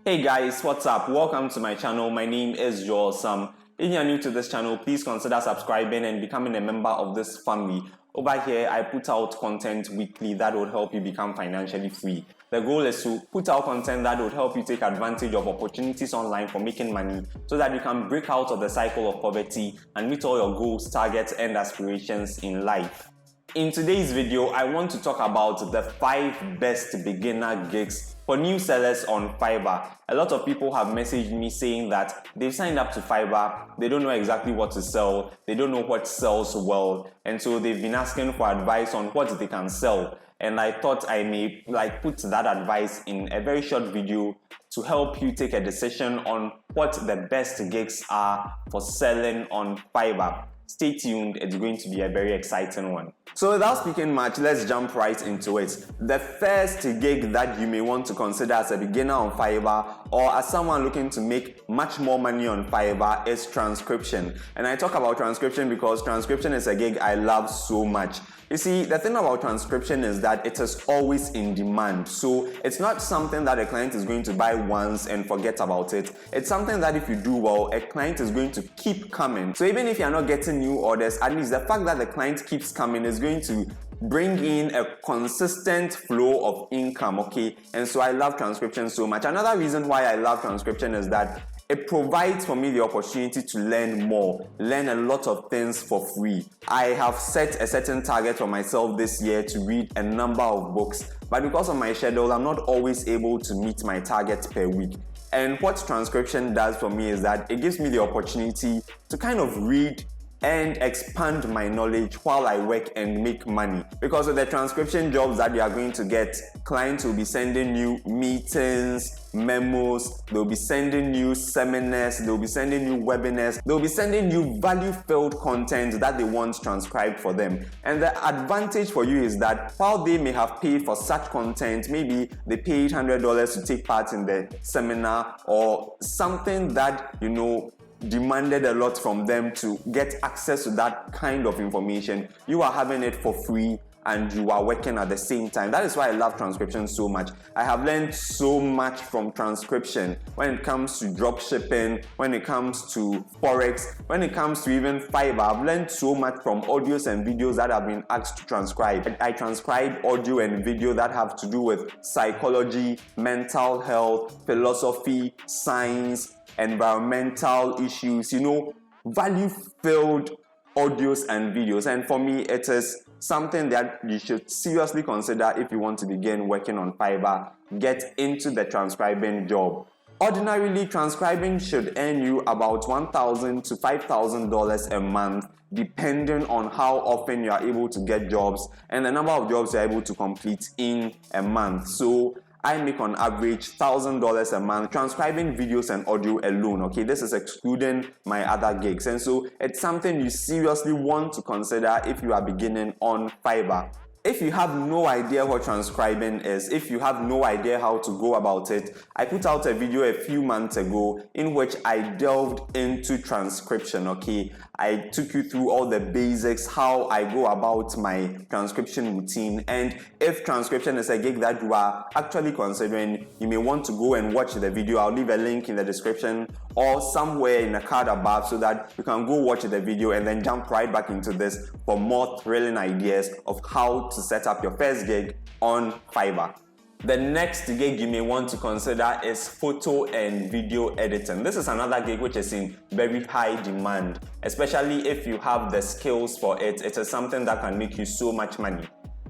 Hey guys, what's up? Welcome to my channel. My name is Joel Sam. If you are new to this channel, please consider subscribing and becoming a member of this family. Over here, I put out content weekly that will help you become financially free. The goal is to put out content that will help you take advantage of opportunities online for making money so that you can break out of the cycle of poverty and meet all your goals, targets, and aspirations in life. In today's video, I want to talk about the 5 best beginner gigs for new sellers on Fiverr. A lot of people have messaged me saying that they've signed up to Fiverr, they don't know exactly what to sell, they don't know what sells well, and so they've been asking for advice on what they can sell. And I thought I may put that advice in a very short video to help you take a decision on what the best gigs are for selling on Fiverr. Stay tuned, it's going to be a very exciting one. So without speaking much, let's jump right into it. The first gig that you may want to consider as a beginner on Fiverr or as someone looking to make much more money on Fiverr is transcription. And I talk about transcription because transcription is a gig I love so much. You see, the thing about transcription is that it is always in demand. So it's not something that a client is going to buy once and forget about it. It's something that if you do well, a client is going to keep coming. So even if you're not getting new orders, at least the fact that the client keeps coming is going to bring in a consistent flow of income, okay? And so I love transcription so much. Another reason why I love transcription is that it provides for me the opportunity to learn more, learn a lot of things for free. I have set a certain target for myself this year to read a number of books, but because of my schedule, I'm not always able to meet my target per week. And what transcription does for me is that it gives me the opportunity to kind of read and expand my knowledge while I work and make money. Because of the transcription jobs that you are going to get, clients will be sending you meetings, memos, they'll be sending you seminars, they'll be sending you webinars, they'll be sending you value-filled content that they want transcribed for them. And the advantage for you is that while they may have paid for such content, maybe they paid $100 to take part in the seminar or something that, demanded a lot from them to get access to that kind of information, you are having it for free and you are working at the same time. That is why I love transcription so much. I have learned so much from transcription when it comes to drop shipping, when it comes to Forex, when it comes to even Fiverr. I've learned so much from audios and videos that I've been asked to transcribe. I transcribe audio and video that have to do with psychology, mental health, philosophy, science, environmental issues, value-filled audios and videos. And for me, it is something that you should seriously consider if you want to begin working on Fiverr. Get into the transcribing job. Ordinarily, transcribing should earn you about $1,000 to $5,000 a month, depending on how often you are able to get jobs and the number of jobs you are able to complete in a month. So I make on average $1,000 a month transcribing videos and audio alone, okay? This is excluding my other gigs. And so it's something you seriously want to consider if you are beginning on Fiverr. If you have no idea what transcribing is, if you have no idea how to go about it, I put out a video a few months ago in which I delved into transcription, okay? I took you through all the basics, how I go about my transcription routine, and if transcription is a gig that you are actually considering, you may want to go and watch the video. I'll leave a link in the description or somewhere in the card above so that you can go watch the video and then jump right back into this for more thrilling ideas of how to set up your first gig on Fiverr. The next gig you may want to consider is photo and video editing. This is another gig which is in very high demand, especially if you have the skills for it. It is something that can make you so much money.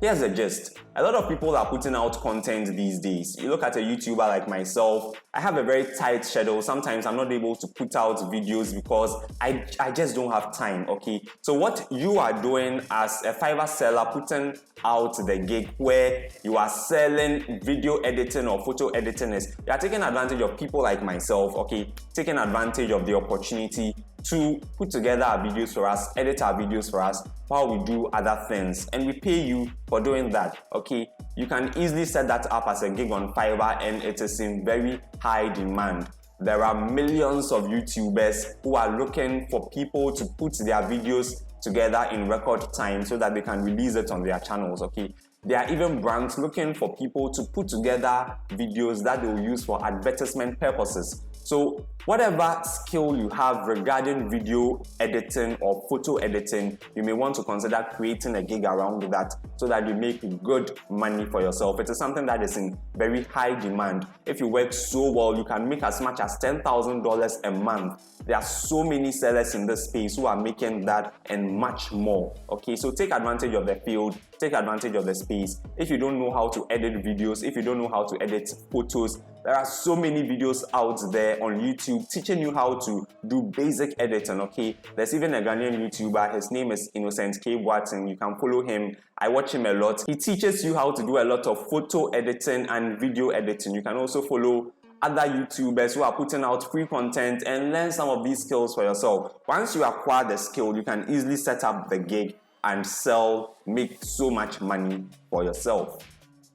Here's the gist. A lot of people are putting out content these days. You look at a YouTuber like myself, I have a very tight schedule. Sometimes I'm not able to put out videos because I just don't have time, okay? So what you are doing as a Fiverr seller, putting out the gig where you are selling video editing or photo editing is, you are taking advantage of people like myself, okay? Taking advantage of the opportunity to put together our videos for us, edit our videos for us while we do other things, and we pay you for doing that, okay? You can easily set that up as a gig on Fiverr and it is in very high demand. There are millions of YouTubers who are looking for people to put their videos together in record time so that they can release it on their channels, okay? There are even brands looking for people to put together videos that they will use for advertisement purposes. So whatever skill you have regarding video editing or photo editing, you may want to consider creating a gig around that so that you make good money for yourself. It is something that is in very high demand. If you work so well, you can make as much as $10,000 a month. There are so many sellers in this space who are making that and much more. Okay, so take advantage of the field, take advantage of the space. If you don't know how to edit videos, if you don't know how to edit photos, there are so many videos out there on YouTube teaching you how to do basic editing. Okay, there's even a Ghanaian YouTuber. His name is Innocent K. Watson. You can follow him. I watch him a lot. He teaches you how to do a lot of photo editing and video editing. You can also follow other YouTubers who are putting out free content and learn some of these skills for yourself. Once you acquire the skill, you can easily set up the gig and sell, make so much money for yourself.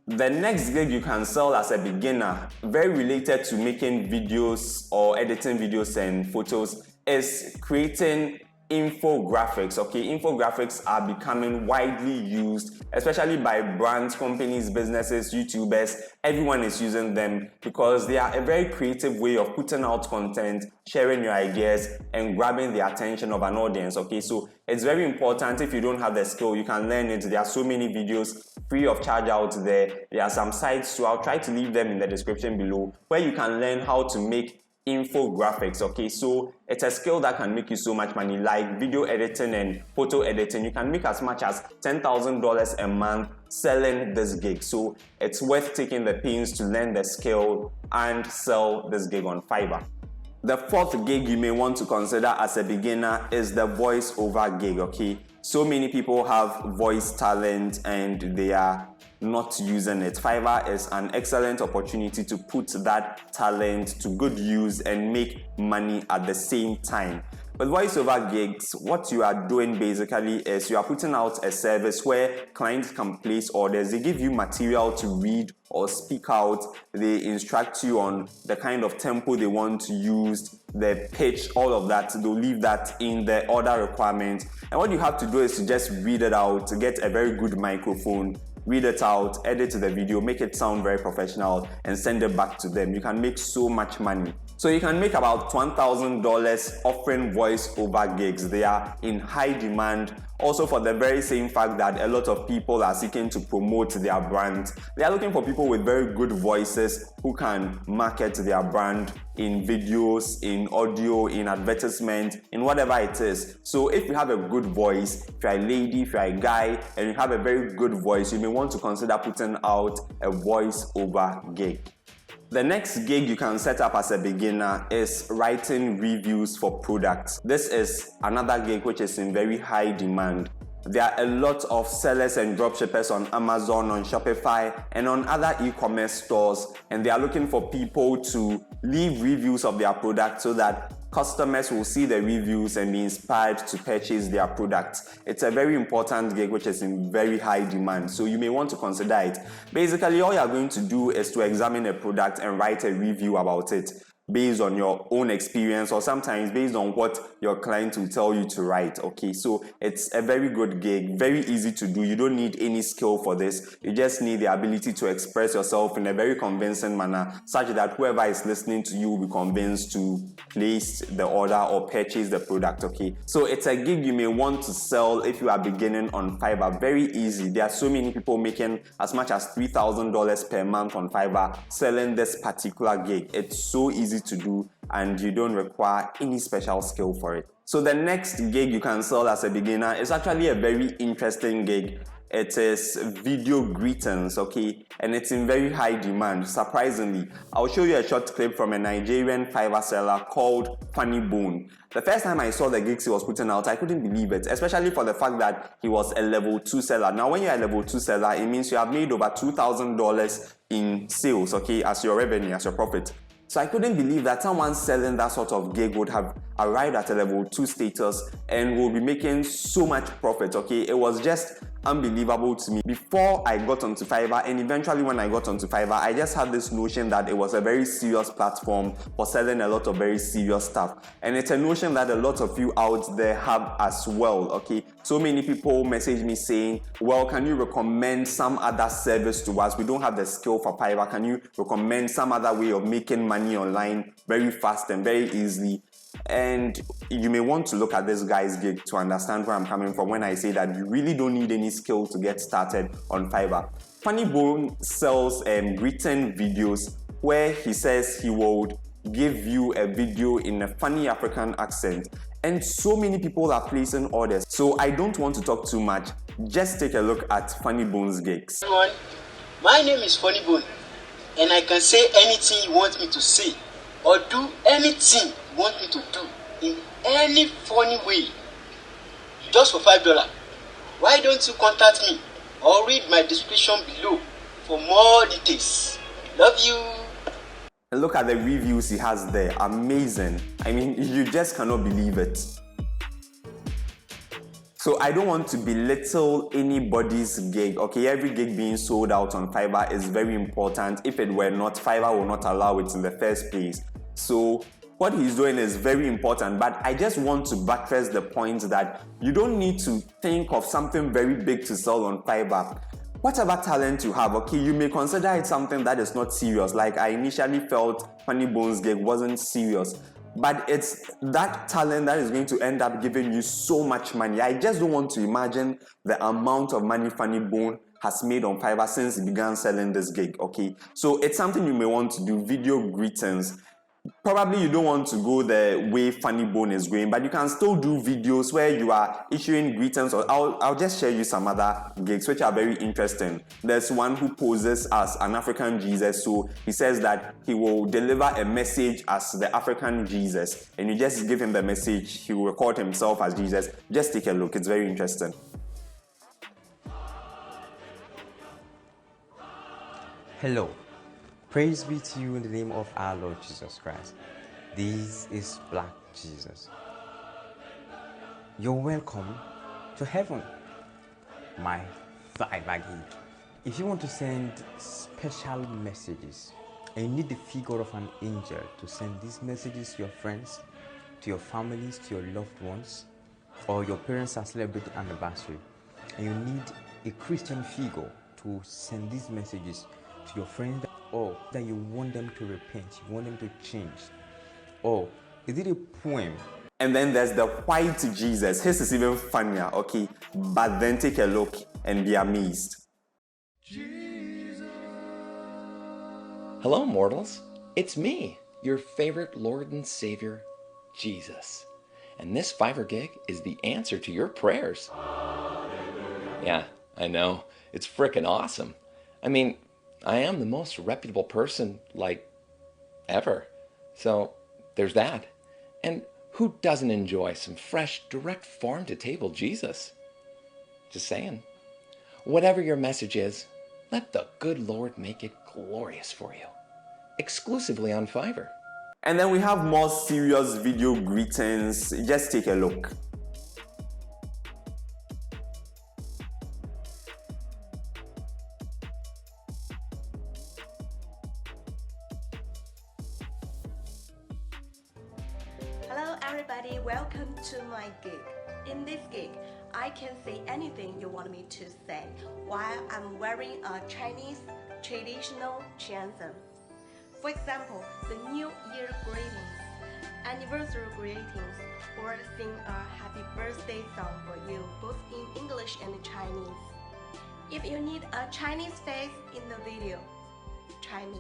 The next gig you can sell as a beginner, very related to making videos or editing videos and photos, is creating infographics. Okay, infographics are becoming widely used, especially by brands, companies, businesses, YouTubers. Everyone is using them because they are a very creative way of putting out content, sharing your ideas, and grabbing the attention of an audience. Okay, so it's very important. If you don't have the skill, you can learn it. There are so many videos free of charge out there. There are some sites, so I'll try to leave them in the description below, where you can learn how to make infographics. Okay, so it's a skill that can make you so much money, like video editing and photo editing. You can make as much as $10,000 a month selling this gig. So it's worth taking the pains to learn the skill and sell this gig on Fiverr. The fourth gig you may want to consider as a beginner is the voiceover gig. Okay, so many people have voice talent and they are not using it. Fiverr is an excellent opportunity to put that talent to good use and make money at the same time. With voiceover gigs, what you are doing basically is you are putting out a service where clients can place orders. They give you material to read or speak out. They instruct you on the kind of tempo they want to use, the pitch, all of that. They'll leave that in the order requirement. And what you have to do is to just read it out, to get a very good microphone, read it out, edit the video, make it sound very professional, and send it back to them. You can make so much money. So you can make about $1,000 offering voice-over gigs. They are in high demand. Also, for the very same fact that a lot of people are seeking to promote their brand. They are looking for people with very good voices who can market their brand in videos, in audio, in advertisement, in whatever it is. So if you have a good voice, if you're a lady, if you're a guy, and you have a very good voice, you may want to consider putting out a voice-over gig. The next gig you can set up as a beginner is writing reviews for products. This is another gig which is in very high demand. There are a lot of sellers and dropshippers on Amazon, on Shopify, and on other e-commerce stores, and they are looking for people to leave reviews of their products so that customers will see the reviews and be inspired to purchase their products. It's a very important gig which is in very high demand, so you may want to consider it. Basically, all you're going to do is to examine a product and write a review about it based on your own experience, or sometimes based on what your client will tell you to write. Okay, so it's a very good gig, very easy to do. You don't need any skill for this. You just need the ability to express yourself in a very convincing manner, such that whoever is listening to you will be convinced to place the order or purchase the product. Okay, so it's a gig you may want to sell if you are beginning on Fiverr. Very easy. There are so many people making as much as $3,000 per month on Fiverr selling this particular gig. It's so easy to do and you don't require any special skill for it. So the next gig you can sell as a beginner is actually a very interesting gig. It is video greetings, okay, and it's in very high demand, surprisingly. I'll show you a short clip from a Nigerian Fiverr seller called Funny Bone. The first time I saw the gigs he was putting out, I couldn't believe it, especially for the fact that he was a level 2 seller. Now, when you're a level 2 seller, it means you have made over $2,000 in sales, okay, as your revenue, as your profit. So I couldn't believe that someone selling that sort of gig would have arrived at a level 2 status and will be making so much profit, okay? It was just unbelievable to me. Before I got onto Fiverr, and eventually when I got onto Fiverr, I just had this notion that it was a very serious platform for selling a lot of very serious stuff. And it's a notion that a lot of you out there have as well, okay? So many people message me saying, well, can you recommend some other service to us? We don't have the skill for Fiverr. Can you recommend some other way of making money online very fast and very easily? And you may want to look at this guy's gig to understand where I'm coming from when I say that you really don't need any skill to get started on Fiverr. Funny Bone sells written videos where he says he would give you a video in a funny African accent, and so many people are placing orders. So I don't want to talk too much. Just take a look at Funny Bone's gigs. Everyone, my name is Funny Bone, and I can say anything you want me to say or do anything you want me to do in any funny way, just for $5. Why don't you contact me or read my description below for more details? Love you. Look at the reviews he has there. Amazing. I mean, you just cannot believe it. So I don't want to belittle anybody's gig, okay? Every gig being sold out on Fiverr is very important. If it were not, Fiverr will not allow it in the first place. So what he's doing is very important, but I just want to buttress the point that you don't need to think of something very big to sell on Fiverr. Whatever talent you have, okay, you may consider it something that is not serious. Like I initially felt Funny Bone's gig wasn't serious, but it's that talent that is going to end up giving you so much money. I just don't want to imagine the amount of money Funny Bone has made on Fiverr since he began selling this gig, okay? So it's something you may want to do, video greetings. Probably you don't want to go the way Funny Bone is going, but you can still do videos where you are issuing greetings, or I'll just share you some other gigs which are very interesting. There's one who poses as an African Jesus, so he says that he will deliver a message as the African Jesus, and you just give him the message, he will record himself as Jesus. Just take a look, it's very interesting. Hello. Praise be to you in the name of our Lord Jesus Christ. This is Black Jesus. You're welcome to heaven, my Fiverr gig. If you want to send special messages and you need the figure of an angel to send these messages to your friends, to your families, to your loved ones, or your parents are celebrating anniversary, and you need a Christian figure to send these messages to your friends, or that you want them to repent, you want them to change, or is it a poem? And then there's the white Jesus. His is even funnier, okay? But then take a look and be amazed. Jesus. Hello, mortals. It's me, your favorite Lord and Savior, Jesus. And this Fiverr gig is the answer to your prayers. Yeah, I know. It's frickin' awesome. I mean, I am the most reputable person, like, ever. So, there's that. And who doesn't enjoy some fresh, direct farm-to-table Jesus? Just saying. Whatever your message is, let the good Lord make it glorious for you. Exclusively on Fiverr. And then we have more serious video greetings. Just take a look. Hello everybody, welcome to my gig. In this gig, I can say anything you want me to say while I'm wearing a Chinese traditional cheongsam. For example, the New Year greetings, anniversary greetings, or sing a happy birthday song for you, both in English and Chinese. If you need a Chinese face in the video, try me.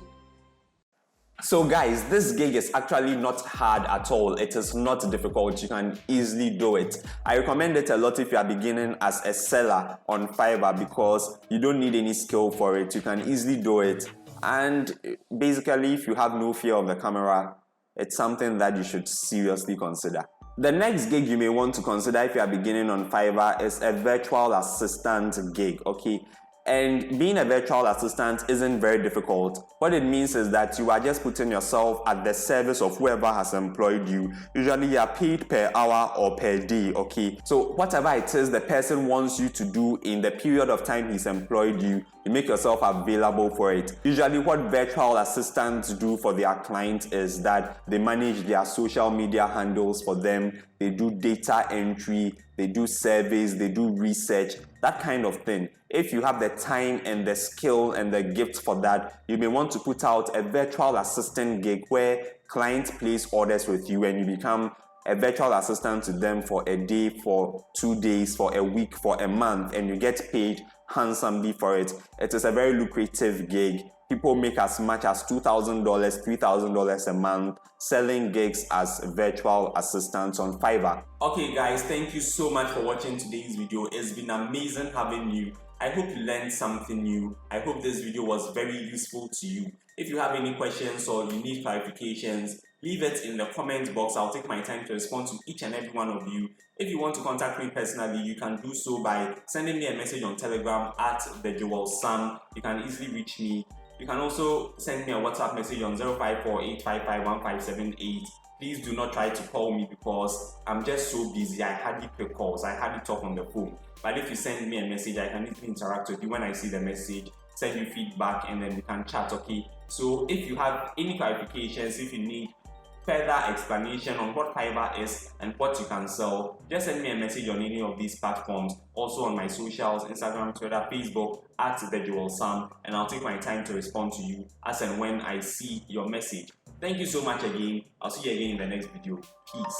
So guys, this gig is actually not hard at all. It is not difficult. You can easily do it. I recommend it a lot if you are beginning as a seller on Fiverr because you don't need any skill for it. You can easily do it. And basically, if you have no fear of the camera, it's something that you should seriously consider. The next gig you may want to consider if you are beginning on Fiverr is a virtual assistant gig, okay? And being a virtual assistant isn't very difficult. What it means is that you are just putting yourself at the service of whoever has employed you. Usually you are paid per hour or per day, okay? So whatever it is the person wants you to do in the period of time he's employed you, you make yourself available for it. Usually what virtual assistants do for their clients is that they manage their social media handles for them, they do data entry, they do surveys, they do research, that kind of thing. If you have the time and the skill and the gift for that, you may want to put out a virtual assistant gig where clients place orders with you and you become a virtual assistant to them for a day, for 2 days, for a week, for a month, and you get paid handsomely for it. It is a very lucrative gig. People make as much as $2,000, $3,000 a month selling gigs as virtual assistants on Fiverr. Okay guys, thank you so much for watching today's video. It's been amazing having you. I hope you learned something new. I hope this video was very useful to you. If you have any questions or you need clarifications, leave it in the comment box. I'll take my time to respond to each and every one of you. If you want to contact me personally, you can do so by sending me a message on Telegram at @TheJewelSam. You can easily reach me. You can also send me a WhatsApp message on 054-855-1578. Please do not try to call me because I'm just so busy. I hardly pick calls. I hardly talk on the phone. But if you send me a message, I can easily interact with you when I see the message, send you feedback, and then we can chat, okay? So if you have any clarifications, if you need further explanation on what Fiverr is and what you can sell, just send me a message on any of these platforms. Also on my socials, Instagram, Twitter, Facebook, @TheJewelSam, and I'll take my time to respond to you as and when I see your message. Thank you so much again. I'll see you again in the next video. Peace.